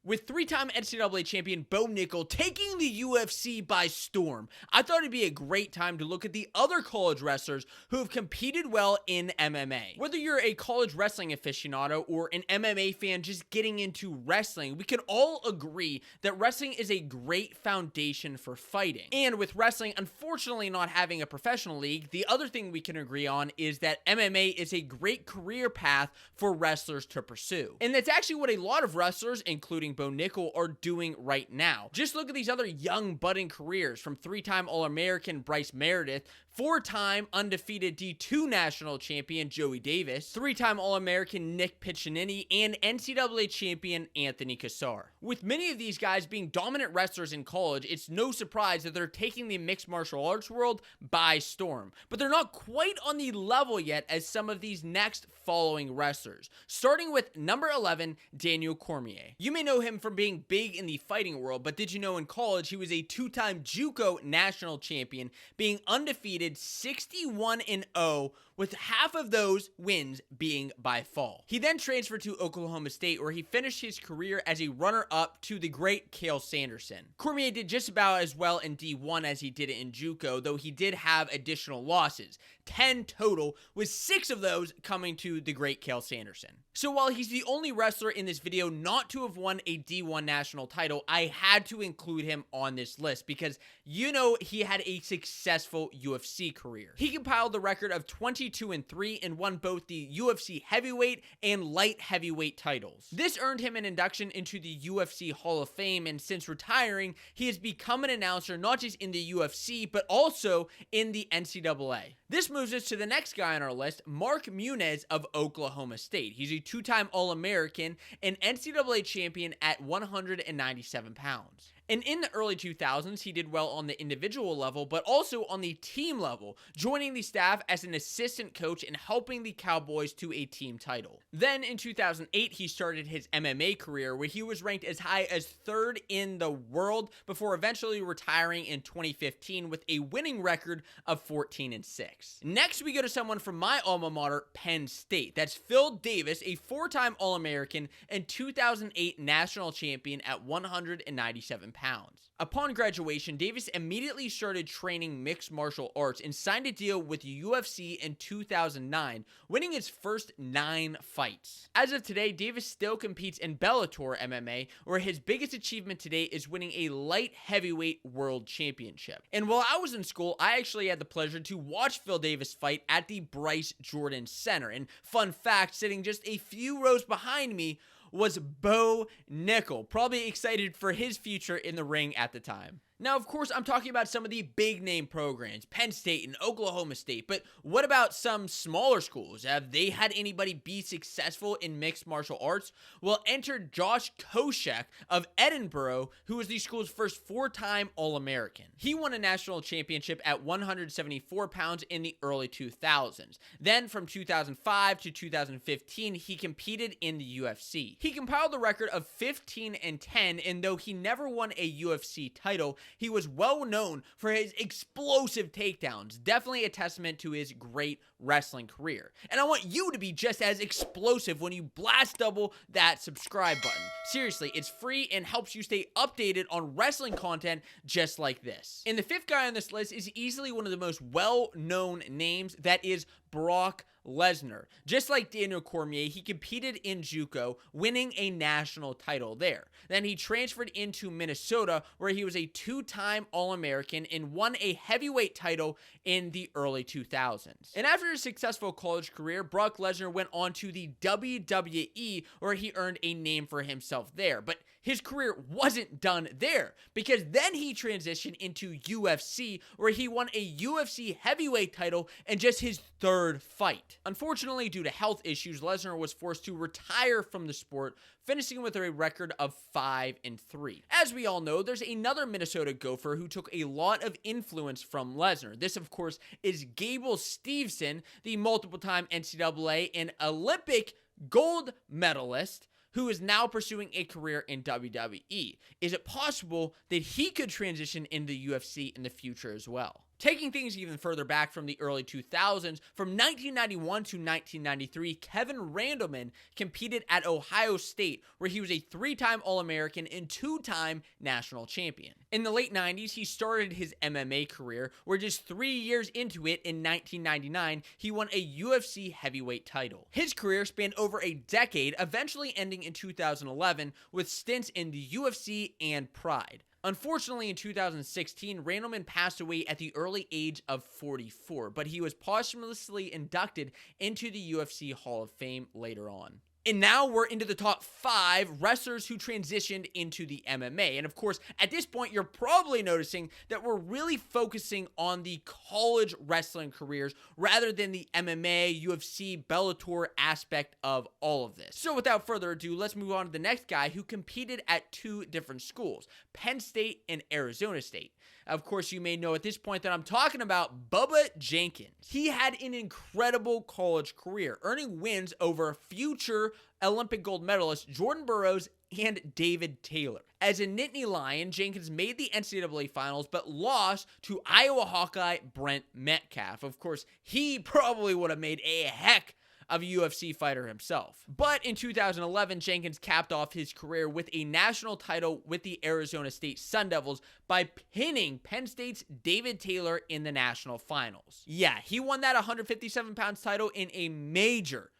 With three-time NCAA champion Bo Nickal taking the UFC by storm, I thought it'd be a great time to look at the other college wrestlers who have competed well in MMA. Whether you're a college wrestling aficionado or an MMA fan just getting into wrestling, we can all agree that wrestling is a great foundation for fighting. And with wrestling unfortunately not having a professional league, the other thing we can agree on is that MMA is a great career path for wrestlers to pursue. And that's actually what a lot of wrestlers, including Bo Nickal, are doing right now. Just look at these other young budding careers, from three-time All-American Bryce Meredith, four-time undefeated D2 national champion Joey Davis, three-time All-American Nick Piccinini, and NCAA champion Anthony Cassar. With many of these guys being dominant wrestlers in college, it's no surprise that they're taking the mixed martial arts world by storm. But they're not quite on the level yet as some of these next following wrestlers, starting with number 11, Daniel Cormier. You may know him from being big in the fighting world, but did you know in college he was a two-time JUCO national champion, being undefeated 61-0, with half of those wins being by fall. He then transferred to Oklahoma State, where he finished his career as a runner-up to the great Cael Sanderson. Cormier did just about as well in D1 as he did in JUCO, though he did have additional losses, 10 total, with 6 of those coming to the great Cael Sanderson. So while he's the only wrestler in this video not to have won a D1 national title, I had to include him on this list because you know he had a successful UFC career. He compiled the record of 22-3 and won both the UFC heavyweight and light heavyweight titles. This earned him an induction into the UFC Hall of Fame, and since retiring, he has become an announcer not just in the UFC, but also in the NCAA. This moves us to the next guy on our list, Mark Munoz of Oklahoma State. He's a two-time All-American and NCAA champion at 197 pounds. And in the early 2000s, he did well on the individual level, but also on the team level, joining the staff as an assistant coach and helping the Cowboys to a team title. Then in 2008, he started his MMA career, where he was ranked as high as 3rd in the world before eventually retiring in 2015 with a winning record of 14-6. Next, we go to someone from my alma mater, Penn State. That's Phil Davis, a 4-time All-American and 2008 national champion at 197 pounds. Upon graduation, Davis immediately started training mixed martial arts and signed a deal with UFC in 2009, winning his first 9 fights. As of today, Davis still competes in Bellator MMA, where his biggest achievement today is winning a light heavyweight world championship. And while I was in school, I actually had the pleasure to watch Phil Davis fight at the Bryce Jordan Center. And fun fact, sitting just a few rows behind me was Bo Nickal, probably excited for his future in the ring at the time. Now, of course, I'm talking about some of the big name programs, Penn State and Oklahoma State, but what about some smaller schools? Have they had anybody be successful in mixed martial arts? Well, enter Josh Koscheck of Edinburgh, who was the school's first 4-time All-American. He won a national championship at 174 pounds in the early 2000s. Then from 2005 to 2015, he competed in the UFC. He compiled the record of 15-10, and though he never won a UFC title, he was well known for his explosive takedowns, definitely a testament to his great wrestling career. And I want you to be just as explosive when you blast double that subscribe button. Seriously, it's free and helps you stay updated on wrestling content just like this. And the 5th guy on this list is easily one of the most well-known names, that is Brock Lesnar. Just like Daniel Cormier, he competed in JUCO, winning a national title there. Then he transferred into Minnesota, where he was a 2-time All-American and won a heavyweight title in the early 2000s. And after his successful college career, Brock Lesnar went on to the WWE, where he earned a name for himself there. But his career wasn't done there, because then he transitioned into UFC, where he won a UFC heavyweight title in just his 3rd fight. Unfortunately, due to health issues, Lesnar was forced to retire from the sport, finishing with a record of 5-3. As we all know, there's another Minnesota Gopher who took a lot of influence from Lesnar. This, of course, is Gable Steveson, the multiple-time NCAA and Olympic gold medalist, who is now pursuing a career in WWE. Is it possible that he could transition into the UFC in the future as well? Taking things even further back from the early 2000s, from 1991 to 1993, Kevin Randleman competed at Ohio State, where he was a 3-time All-American and 2-time national champion. In the late 90s, he started his MMA career, where just 3 years into it, in 1999, he won a UFC heavyweight title. His career spanned over a decade, eventually ending in 2011 with stints in the UFC and Pride. Unfortunately, in 2016, Randleman passed away at the early age of 44, but he was posthumously inducted into the UFC Hall of Fame later on. And now we're into the top 5 wrestlers who transitioned into the MMA. And of course, at this point, you're probably noticing that we're really focusing on the college wrestling careers rather than the MMA, UFC, Bellator aspect of all of this. So without further ado, let's move on to the next guy who competed at 2 different schools, Penn State and Arizona State. Of course, you may know at this point that I'm talking about Bubba Jenkins. He had an incredible college career, earning wins over future Olympic gold medalists Jordan Burroughs and David Taylor. As a Nittany Lion, Jenkins made the NCAA finals but lost to Iowa Hawkeye Brent Metcalf. Of course, he probably would have made a heck of a UFC fighter himself. But in 2011, Jenkins capped off his career with a national title with the Arizona State Sun Devils by pinning Penn State's David Taylor in the national finals. Yeah, he won that 157-pound title in a major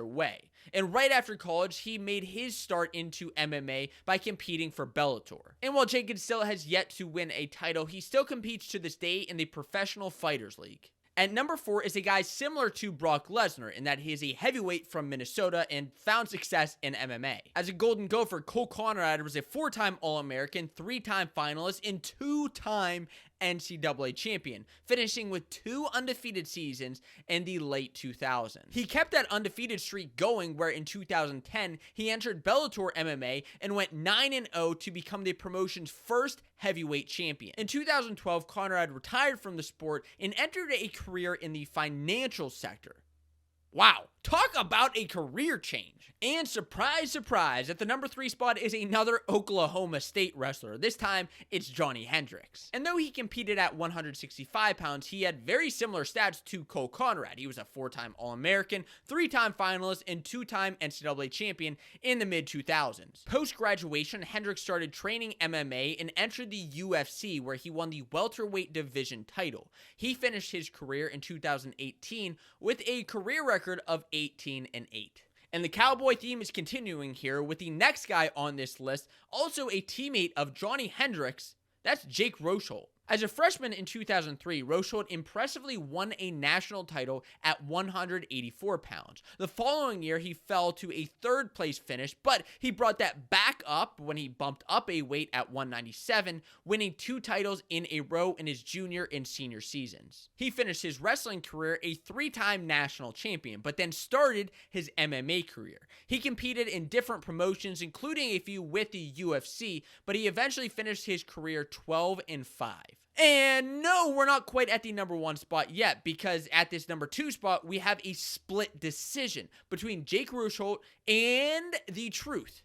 way. And right after college, he made his start into MMA by competing for Bellator. And while Jenkins still has yet to win a title, he still competes to this day in the Professional Fighters League. At number 4 is a guy similar to Brock Lesnar in that he is a heavyweight from Minnesota and found success in MMA. As a Golden Gopher, Konrad was a 4-time All-American, 3-time finalist, and 2-time NCAA champion, finishing with 2 undefeated seasons in the late 2000s. He kept that undefeated streak going, where in 2010, he entered Bellator MMA and went 9-0 to become the promotion's first heavyweight champion. In 2012, Konrad retired from the sport and entered a career in the financial sector. Wow, talk about a career change. And surprise, surprise, at the number 3 spot is another Oklahoma State wrestler. This time, it's Johnny Hendricks. And though he competed at 165 pounds, he had very similar stats to Konrad. He was a 4-time All-American, 3-time finalist, and 2-time NCAA champion in the mid-2000s. Post-graduation, Hendricks started training MMA and entered the UFC, where he won the welterweight division title. He finished his career in 2018 with a career record of 18-8. And the cowboy theme is continuing here with the next guy on this list, also a teammate of Johnny Hendricks. That's Jake Rosholt. As a freshman in 2003, Rosholt impressively won a national title at 184 pounds. The following year, he fell to a 3rd place finish, but he brought that back up when he bumped up a weight at 197, winning 2 titles in a row in his junior and senior seasons. He finished his wrestling career a 3-time national champion, but then started his MMA career. He competed in different promotions, including a few with the UFC, but he eventually finished his career 12-5. And no, we're not quite at the number 1 spot yet, because at this number 2 spot, we have a split decision between Jake Rosholt and the Truth,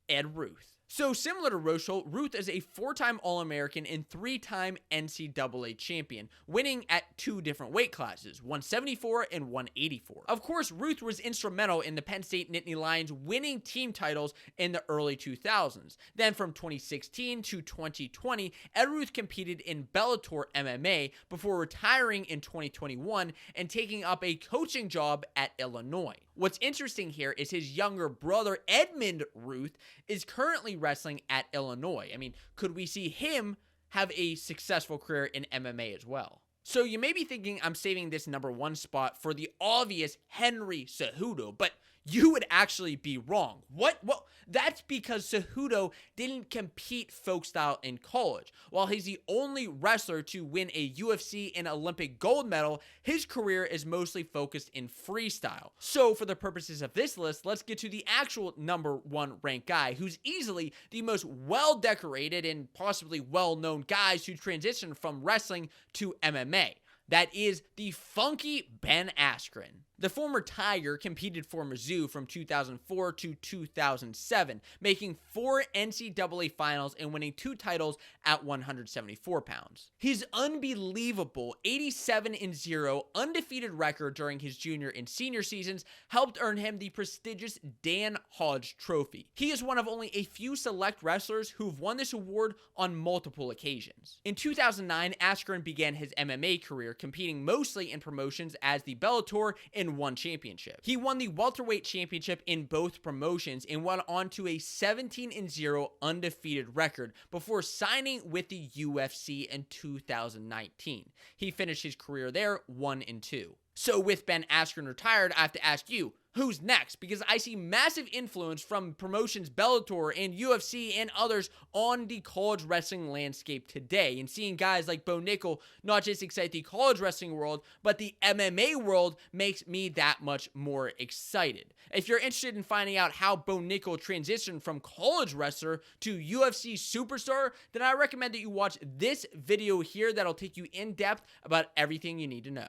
Ed Ruth. So similar to Rosholt, Ruth is a 4-time All-American and 3-time NCAA champion, winning at 2 different weight classes, 174 and 184. Of course, Ruth was instrumental in the Penn State Nittany Lions winning team titles in the early 2000s. Then from 2016 to 2020, Ed Ruth competed in Bellator MMA before retiring in 2021 and taking up a coaching job at Illinois. What's interesting here is his younger brother, Edmund Ruth, is currently wrestling at Illinois. I mean, could we see him have a successful career in MMA as well? So you may be thinking I'm saving this number 1 spot for the obvious Henry Cejudo, but you would actually be wrong. What? Well, that's because Cejudo didn't compete folk style in college. While he's the only wrestler to win a UFC and Olympic gold medal, his career is mostly focused in freestyle. So for the purposes of this list, let's get to the actual number 1 ranked guy, who's easily the most well-decorated and possibly well-known guys who transitioned from wrestling to MMA. That is the funky Ben Askren. The former Tiger competed for Mizzou from 2004 to 2007, making 4 NCAA finals and winning 2 titles at 174 pounds. His unbelievable 87-0 undefeated record during his junior and senior seasons helped earn him the prestigious Dan Hodge Trophy. He is one of only a few select wrestlers who've won this award on multiple occasions. In 2009, Askren began his MMA career, competing mostly in promotions as the Bellator and won championship. He won the welterweight championship in both promotions and went on to a 17-0 undefeated record before signing with the UFC in 2019. He finished his career there 1-2. So with Ben Askren retired, I have to ask you, who's next? Because I see massive influence from promotions Bellator and UFC and others on the college wrestling landscape today. And seeing guys like Bo Nickal not just excite the college wrestling world, but the MMA world makes me that much more excited. If you're interested in finding out how Bo Nickal transitioned from college wrestler to UFC superstar, then I recommend that you watch this video here that'll take you in depth about everything you need to know.